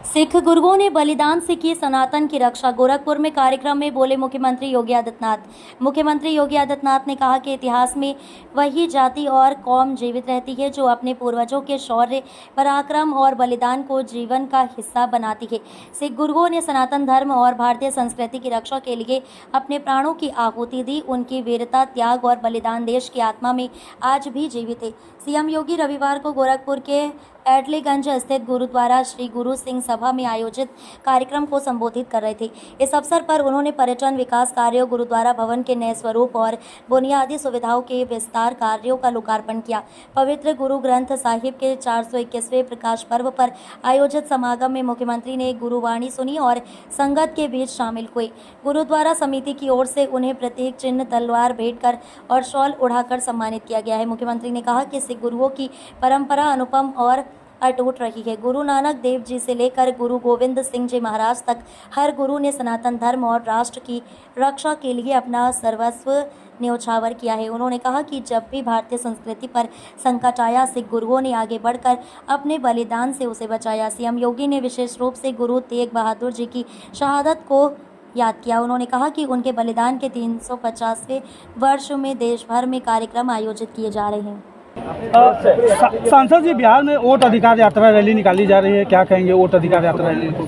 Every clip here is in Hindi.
सिख गुरुओं ने बलिदान से की सनातन की रक्षा। गोरखपुर में कार्यक्रम में बोले मुख्यमंत्री योगी आदित्यनाथ। मुख्यमंत्री योगी आदित्यनाथ ने कहा कि इतिहास में वही जाति और कौम जीवित रहती है जो अपने पूर्वजों के शौर्य, पराक्रम और बलिदान को जीवन का हिस्सा बनाती है। सिख गुरुओं ने सनातन धर्म और भारतीय संस्कृति की रक्षा के लिए अपने प्राणों की आहुति दी। उनकी वीरता, त्याग और बलिदान देश की आत्मा में आज भी जीवित है। सीएम योगी रविवार को गोरखपुर के एटलीगंज स्थित गुरुद्वारा श्री गुरु सिंह सभा में आयोजित कार्यक्रम को संबोधित कर रहे थे। इस अवसर पर उन्होंने पर्यटन विकास कार्यों, गुरुद्वारा भवन के नए स्वरूप और बुनियादी सुविधाओं के विस्तार कार्यों का लोकार्पण किया। पवित्र गुरु ग्रंथ साहिब के 421वें प्रकाश पर्व पर आयोजित समागम में मुख्यमंत्री ने गुरुवाणी सुनी और संगत के बीच शामिल हुए। गुरुद्वारा समिति की ओर से उन्हें प्रतीक चिन्ह, तलवार भेंट कर और शॉल उड़ाकर सम्मानित किया गया है। मुख्यमंत्री ने कहा कि सिख गुरुओं की परंपरा अनुपम और अटूट रही है। गुरु नानक देव जी से लेकर गुरु गोविंद सिंह जी महाराज तक हर गुरु ने सनातन धर्म और राष्ट्र की रक्षा के लिए अपना सर्वस्व न्योछावर किया है। उन्होंने कहा कि जब भी भारतीय संस्कृति पर संकट आया, सिख गुरुओं ने आगे बढ़कर अपने बलिदान से उसे बचाया। सीएम योगी ने विशेष रूप से गुरु तेग बहादुर जी की शहादत को याद किया। उन्होंने कहा कि उनके बलिदान के 350वें वर्ष में देश भर में कार्यक्रम आयोजित किए जा रहे हैं। सांसद जी, बिहार में वोट अधिकार यात्रा रैली निकाली जा रही है, क्या कहेंगे वोट अधिकार यात्रा रैली को?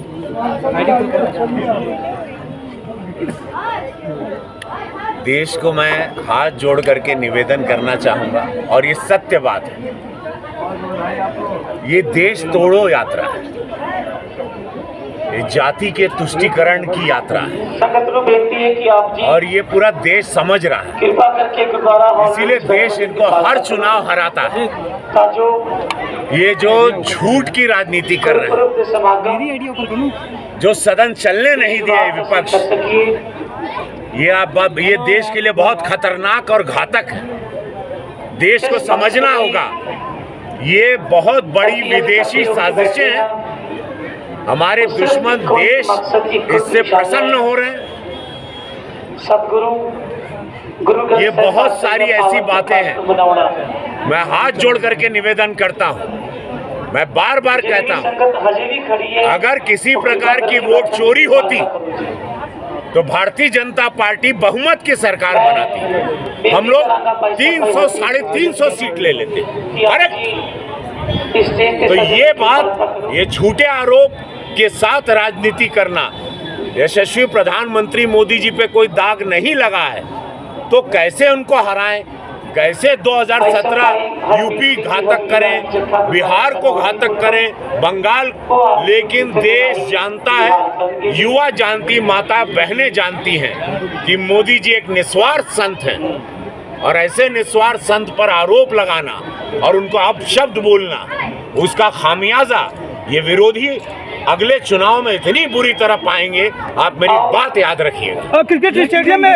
देश को मैं हाथ जोड़ करके निवेदन करना चाहूँगा और ये सत्य बात है, ये देश तोड़ो यात्रा है, ये जाति के तुष्टीकरण की यात्रा है और ये पूरा देश समझ रहा है। इसीलिए देश इनको हर चुनाव हराता है। ये जो झूठ की राजनीति कर रहे हैं, जो सदन चलने नहीं दिया विपक्ष, ये देश के लिए बहुत खतरनाक और घातक है। देश को समझना होगा, ये बहुत बड़ी विदेशी साजिशें हैं। हमारे दुश्मन देश इससे प्रसन्न हो रहे हैं। ये बहुत सारी ऐसी बातें हैं। मैं हाथ जोड़ करके निवेदन करता हूं, मैं बार बार कहता हूं, अगर किसी प्रकार की वोट चोरी होती तो भारतीय जनता पार्टी बहुमत की सरकार बनाती। हम लोग 300 साढ़े 300 सीट ले लेते। अरे तो ये बात, ये झूठे आरोप के साथ राजनीति करना, यशस्वी प्रधानमंत्री मोदी जी पे कोई दाग नहीं लगा है तो कैसे उनको हराएं? कैसे 2017 यूपी घातक करें, बिहार को घातक करें, बंगाल, लेकिन देश जानता है, युवा जानती, माता बहनें जानती हैं कि मोदी जी एक निस्वार्थ संत हैं और ऐसे निस्वार्थ संत पर आरोप लगाना और उनको अपशब्द बोलना, उसका खामियाजा ये विरोधी अगले चुनाव में इतनी बुरी तरह पाएंगे, आप मेरी बात याद रखिएगा। क्रिकेट स्टेडियम में